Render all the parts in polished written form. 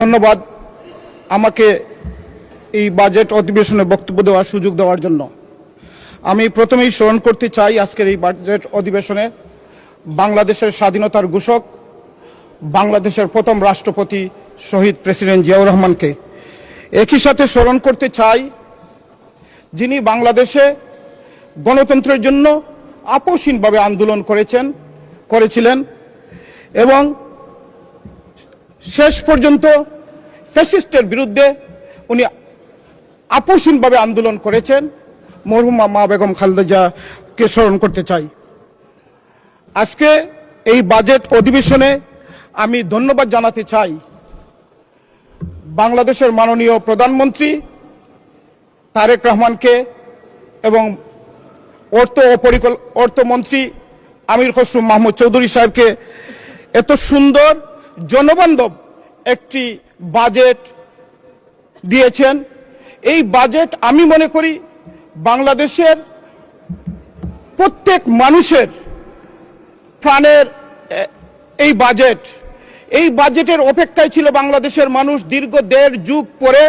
ধন্যবাদ আমাকে এই বাজেট অধিবেশনে বক্তব্য দেওয়ার সুযোগ দেওয়ার জন্য। আমি প্রথমেই স্মরণ করতে চাই আজকের এই বাজেট অধিবেশনে বাংলাদেশের স্বাধীনতার ঘোষক, বাংলাদেশের প্রথম রাষ্ট্রপতি শহীদ প্রেসিডেন্ট জিয়াউর রহমানকে। একই সাথে স্মরণ করতে চাই যিনি বাংলাদেশে গণতন্ত্রের জন্য আপোষহীনভাবে আন্দোলন করেছিলেন এবং শেষ পর্যন্ত ফ্যাসিস্টের বিরুদ্ধে উনি আপোষহীনভাবে আন্দোলন করেছেন, মরহুমা মা বেগম খালেদা জিয়াকে স্মরণ করতে চাই। আজকে এই বাজেট অধিবেশনে আমি ধন্যবাদ জানাতে চাই বাংলাদেশের মাননীয় প্রধানমন্ত্রী তারেক রহমানকে এবং অর্থমন্ত্রী আমির খসরু মাহমুদ চৌধুরী সাহেবকে এত সুন্দর জনবান্ধব একটি বাজেট দিয়েছেন। এই বাজেট আমি মনে করি বাংলাদেশের প্রত্যেক মানুষের প্রাণের এই বাজেটের অপেক্ষায় ছিল বাংলাদেশের মানুষ। দীর্ঘ 1.5 যুগ পরে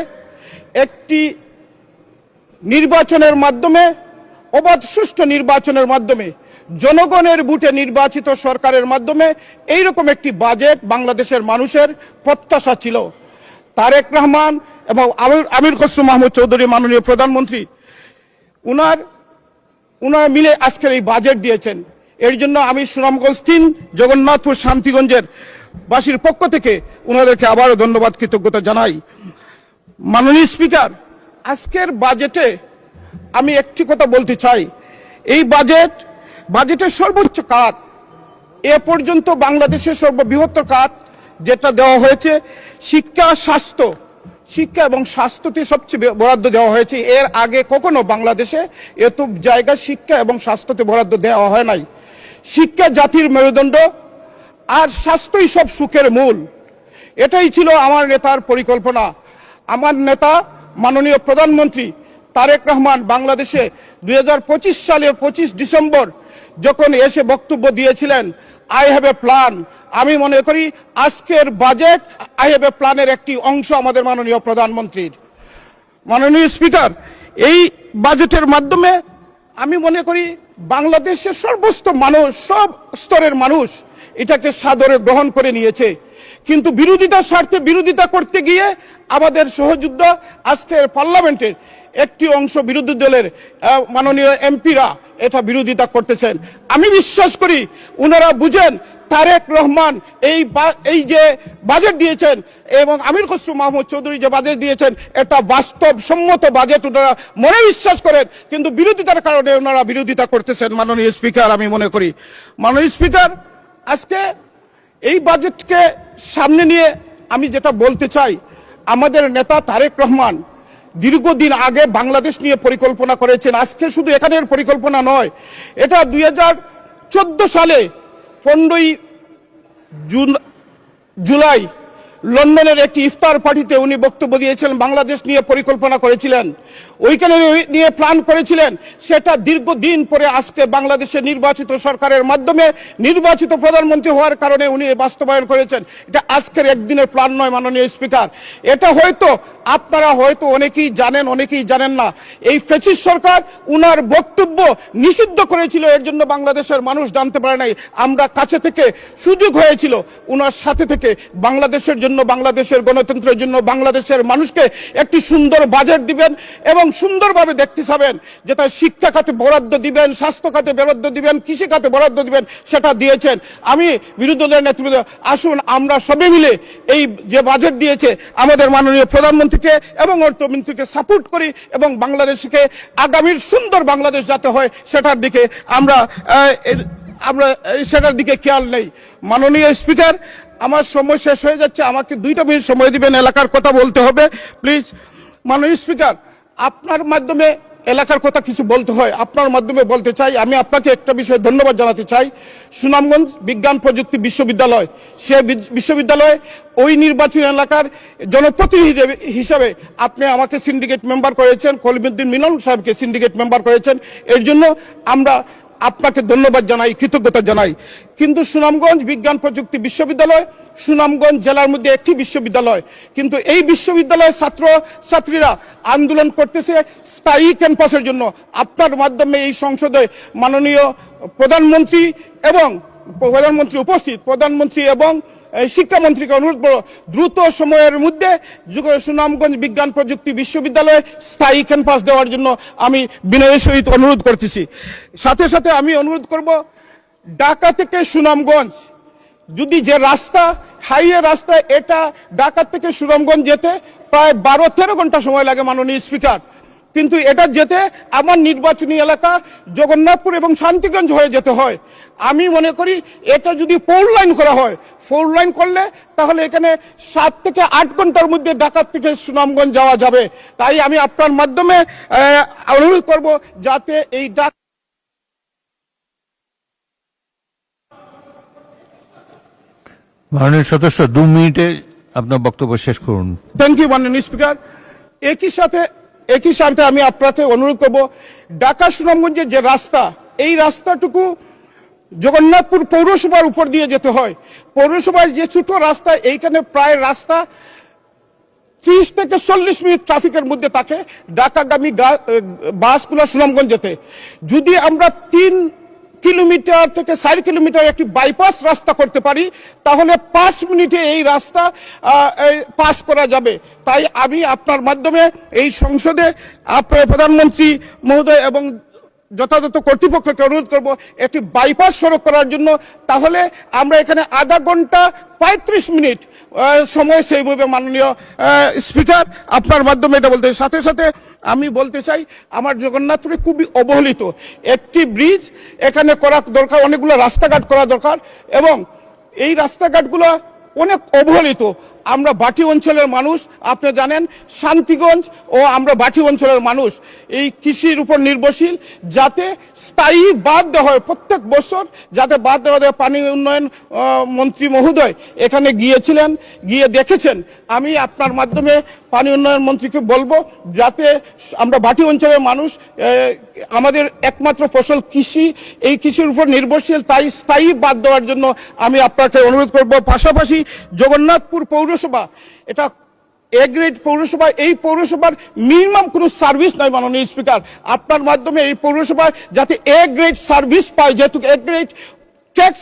একটি নির্বাচনের মাধ্যমে, অবাধ সুষ্ঠু নির্বাচনের মাধ্যমে, জনগণের ভোটে নির্বাচিত সরকারের মাধ্যমে এইরকম একটি বাজেট বাংলাদেশের মানুষের প্রত্যাশা ছিল। তারেক রহমান এবং আমির খসরু মাহমুদ চৌধুরী মাননীয় প্রধানমন্ত্রী উনার মিলে আজকের এই বাজেট দিয়েছেন। এর জন্য আমি সুনামগঞ্জ 3 জগন্নাথপুর শান্তিগঞ্জের বাসীর পক্ষ থেকে উনাদেরকে আবারও ধন্যবাদ, কৃতজ্ঞতা জানাই। মাননীয় স্পিকার, আজকের বাজেটে আমি একটি কথা বলতে চাই। এই বাজেটের সর্বোচ্চ খাত, এ পর্যন্ত বাংলাদেশের সর্ববৃহত্তর খাত যেটা দেওয়া হয়েছে শিক্ষা এবং স্বাস্থ্যতে সবচেয়ে বরাদ্দ দেওয়া হয়েছে। এর আগে কখনো বাংলাদেশে এত জায়গা শিক্ষা এবং স্বাস্থ্যতে বরাদ্দ দেওয়া হয় নাই। শিক্ষা জাতির মেরুদণ্ড আর স্বাস্থ্যই সব সুখের মূল, এটাই ছিল আমার নেতার পরিকল্পনা। আমার নেতা মাননীয় প্রধানমন্ত্রী তারেক রহমান বাংলাদেশে 2025 সালে 25 ডিসেম্বর যখন এসে বক্তব্য দিয়েছিলেন, আই হ্যাভ এ প্ল্যান, আমি মনে করি আজকের বাজেট আই হ্যাভ এ প্ল্যানের একটি অংশ আমাদের মাননীয় প্রধানমন্ত্রীর। মাননীয় স্পিকার, এই বাজেটের মাধ্যমে আমি মনে করি বাংলাদেশের সর্বস্ত মানুষ, সব স্তরের মানুষ এটাকে সাদরে গ্রহণ করে নিয়েছে। কিন্তু বিরোধিতার স্বার্থে বিরোধিতা করতে গিয়ে আমাদের সহযোদ্ধা আজকের পার্লামেন্টের একটি অংশ বিরোধী দলের মাননীয় এমপিরা এটা বিরোধিতা করতেছেন। আমি বিশ্বাস করি উনারা বুঝেন তারেক রহমান এই যে বাজেট দিয়েছেন এবং আমির খসরু মাহমুদ চৌধুরী যে বাজেট দিয়েছেন এটা বাস্তবসম্মত বাজেট ওনারা মনে বিশ্বাস করেন, কিন্তু বিরোধিতার কারণে ওনারা বিরোধিতা করতেছেন। মাননীয় স্পিকার, আমি মনে করি মাননীয় স্পিকার, আজকে এই বাজেটকে সামনে নিয়ে আমি যেটা বলতে চাই, আমাদের নেতা তারেক রহমান দীর্ঘদিন আগে বাংলাদেশ নিয়ে পরিকল্পনা করেছেন। আজকে শুধু এখানের পরিকল্পনা নয়, এটা 2014 সালে 15 জুলাই লন্ডনের একটি ইফতার পার্টিতে উনি বক্তব্য দিয়েছিলেন, বাংলাদেশ নিয়ে পরিকল্পনা করেছিলেন, ওইখানে নিয়ে প্ল্যান করেছিলেন। সেটা দীর্ঘদিন পরে আজকে বাংলাদেশের নির্বাচিত সরকারের মাধ্যমে নির্বাচিত প্রধানমন্ত্রী হওয়ার কারণে উনি বাস্তবায়ন করেছেন। এটা আজকের একদিনের প্ল্যান নয় মাননীয় স্পিকার। এটা হয়তো আপনারা অনেকেই জানেন, অনেকেই জানেন না। এই ফ্যাসিস্ট সরকার উনার বক্তব্য নিষিদ্ধ করেছিল, এর জন্য বাংলাদেশের মানুষ জানতে পারে নাই। আমরা কাছে থেকে সুযোগ হয়েছিল উনার সাথে থেকে বাংলাদেশের জন্য, বাংলাদেশের গণতন্ত্রের জন্য, বাংলাদেশের মানুষকে একটি সুন্দর বাজেট দিবেন এবং সুন্দরভাবে দেখতে চাবেন, যেটা শিক্ষা খাতে বরাদ্দ দিবেন, স্বাস্থ্য খাতে বরাদ্দ দিবেন, কৃষি খাতে বরাদ্দ দিবেন, সেটা দিয়েছেন। আমি বিরোধী দলের নেতৃত্ব, আসুন আমরা সবাই মিলে এই যে বাজেট দিয়েছে আমাদের মাননীয় প্রধানমন্ত্রীকে এবং অর্থমন্ত্রীকে সাপোর্ট করি এবং বাংলাদেশকে আগামীর সুন্দর বাংলাদেশ যাতে হয় সেটার দিকে আমরা সেটার দিকে খেয়াল নেই। মাননীয় স্পিকার, আমার সময় শেষ হয়ে যাচ্ছে, আমাকে 2টা মিনিট সময় দিবেন, এলাকার কথা বলতে হবে প্লিজ। মাননীয় স্পিকার, আপনার মাধ্যমে এলাকার কথা কিছু বলতে হয়, আপনার মাধ্যমে বলতে চাই। আমি আপনাকে একটা বিষয়ে ধন্যবাদ জানাতে চাই। সুনামগঞ্জ বিজ্ঞান প্রযুক্তি বিশ্ববিদ্যালয়, সে বিশ্ববিদ্যালয়ে ওই নির্বাচনী এলাকার জনপ্রতিনিধি হিসাবে আপনি আমাকে সিন্ডিকেট মেম্বার করেছেন, কলিমুদ্দিন মিলন সাহেবকে সিন্ডিকেট মেম্বার করেছেন। এর জন্য আমরা আপনাকে ধন্যবাদ জানাই, কৃতজ্ঞতা জানাই। কিন্তু সুনামগঞ্জ বিজ্ঞান প্রযুক্তি বিশ্ববিদ্যালয় সুনামগঞ্জ জেলার মধ্যে একটি বিশ্ববিদ্যালয়, কিন্তু এই বিশ্ববিদ্যালয়ের ছাত্র ছাত্রীরা আন্দোলন করতেছে স্থায়ী ক্যাম্পাসের জন্য। আপনার মাধ্যমে এই সংসদে মাননীয় প্রধানমন্ত্রী এবং উপস্থিত প্রধানমন্ত্রী এবং শিক্ষামন্ত্রীকে অনুরোধ করব, দ্রুত সময়ের মধ্যে সুনামগঞ্জ বিজ্ঞান প্রযুক্তি বিশ্ববিদ্যালয়ে স্থায়ী ক্যাম্পাস দেওয়ার জন্য আমি বিনয়ের সহিত অনুরোধ করতেছি। সাথে সাথে আমি অনুরোধ করব, ঢাকা থেকে সুনামগঞ্জ যদি যে রাস্তা হাইওয়ে রাস্তা, এটা ঢাকা থেকে সুনামগঞ্জ যেতে প্রায় 12-13 ঘন্টা সময় লাগে মাননীয় স্পিকার, কিন্তু এটা যেতে আমার নির্বাচনী এলাকা জগন্নাথপুর এবং শান্তিগঞ্জ হয়ে যেতে হয়। আমি মনে করি এটা যদি 4 লাইন করা হয়, 4 লাইন করলে তাহলে এখানে 7 থেকে 8 ঘন্টার মধ্যে ঢাকা থেকে সুনামগঞ্জ যাওয়া যাবে। তাই আমি আপনার মাধ্যমে অনুরোধ করব যাতে এই মাননীয় সদস্য 2 মিনিটে আপনার বক্তব্য শেষ করুন। থ্যাংক ইউ মাননীয় স্পিকার। একই সাথে আমি আপনাকে অনুরোধ করব, ঢাকা সুনামগঞ্জের যে রাস্তা, এই রাস্তাটুকু জগন্নাথপুর পৌরসভার উপর দিয়ে যেতে হয়। পৌরসভার যে ছোট রাস্তা, এইখানে প্রায় রাস্তা 30 থেকে 40 মিনিট ট্রাফিকের মধ্যে থাকে ঢাকাগামী বাসগুলো সুনামগঞ্জ যেতে। যদি আমরা 3 কিলোমিটার থেকে 4 কিলোমিটার একটি বাইপাস রাস্তা করতে পারি, তাহলে 5 মিনিটে এই রাস্তা পাস করা যাবে। তাই আমি আপনার মাধ্যমে এই সংসদে আপনার প্রধানমন্ত্রী মহোদয় এবং যথাযথ কর্তৃপক্ষকে অনুরোধ করব একটি বাইপাস সড়ক করার জন্য। তাহলে আমরা এখানে আধা ঘন্টা 35 মিনিট সময় সেভ হবে। মাননীয় স্পিকার, আপনার মাধ্যমে এটা বলতে, সাথে সাথে আমি বলতে চাই, আমার জগন্নাথপুরে খুবই অবহেলিত একটি ব্রিজ এখানে করা দরকার, অনেকগুলো রাস্তাঘাট করা দরকার, এবং এই রাস্তাঘাটগুলো অনেক অবহেলিত। আমরা বাটি অঞ্চলের মানুষ, আপনি জানেন শান্তিগঞ্জ ও আমরা বাটি অঞ্চলের মানুষ এই কৃষির উপর নির্ভরশীল, যাতে স্থায়ী বাঁধ দেওয়া হয় প্রত্যেক বছর, যাতে বাঁধ দেওয়া হয়। পানি উন্নয়ন মন্ত্রী মহোদয় এখানে গিয়েছিলেন, গিয়ে দেখেছেন। আমি আপনার মাধ্যমে পানি উন্নয়ন মন্ত্রীকে বলবো যাতে আমরা বাটি অঞ্চলের মানুষ, আমাদের একমাত্র ফসল কৃষি, এই কৃষির উপর নির্ভরশীল, তাই স্থায়ী বাঁধ দেওয়ার জন্য আমি আপনাকে অনুরোধ করব। পাশাপাশি জগন্নাথপুর পৌরসভা এটা এ গ্রেড পৌরসভা, এই পৌরসভার মিনিমাম কোনো সার্ভিস নাই মাননীয় স্পিকার। আপনার মাধ্যমে এই পৌরসভা যাতে এ গ্রেড সার্ভিস পায়, যেহেতু এ গ্রেড ট্যাক্স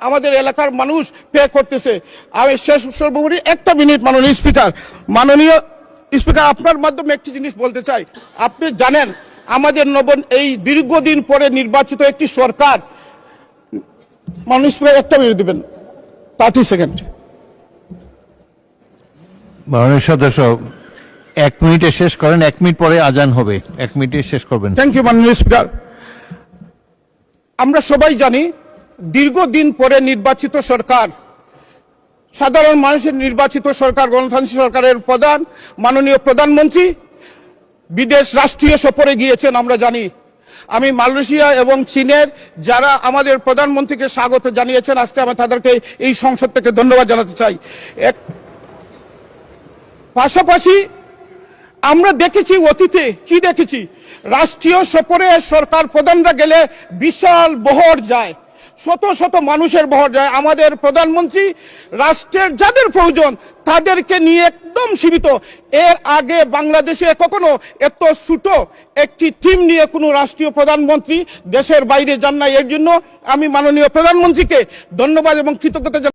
আমাদের এলাকার মানুষ পে করতেছে। আমি শেষ সর্বোপরি 1 মিনিট মাননীয় স্পিকার, আপনার মাধ্যমে একটি জিনিস বলতে চাই। আপনি জানেন আমাদের এই দীর্ঘদিন পরে নির্বাচিত একটি সরকার, মাননীয় স্পিকার 1 মিনিট দিবেন, 30 সেকেন্ড। মাননীয় সদস্য 1 মিনিটে শেষ করেন, 1 মিনিট পরে আজান হবে, 1 মিনিটে শেষ করবেন। থ্যাংক ইউ মাননীয় স্পিকার। আমরা সবাই জানি দীর্ঘদিন পরে নির্বাচিত সরকার, সাধারণ মানুষের নির্বাচিত সরকার, গণতান্ত্রিক সরকারের প্রধান মাননীয় প্রধানমন্ত্রী বিদেশ রাষ্ট্রীয় সফরে গিয়েছেন। আমরা জানি, আমি মালয়েশিয়া এবং চীনের যারা আমাদের প্রধানমন্ত্রীকে স্বাগত জানিয়েছেন, আজকে আমি তাদেরকে এই সংসদ থেকে ধন্যবাদ জানাতে চাই। পাশাপাশি আমরা দেখেছি অতীতে কি দেখেছি, রাষ্ট্রীয় সফরে সরকার প্রধানরা গেলে বিশাল বহর যায়, শত শত মানুষের বহর যায়। আমাদের প্রধানমন্ত্রী রাষ্ট্রের যাদের প্রয়োজন তাদেরকে নিয়ে একদম সীমিত। এর আগে বাংলাদেশে কখনো এত ছোট একটি টিম নিয়ে কোনো রাষ্ট্রীয় প্রধানমন্ত্রী দেশের বাইরে যান না। এর জন্য আমি মাননীয় প্রধানমন্ত্রীকে ধন্যবাদ এবং কৃতজ্ঞতা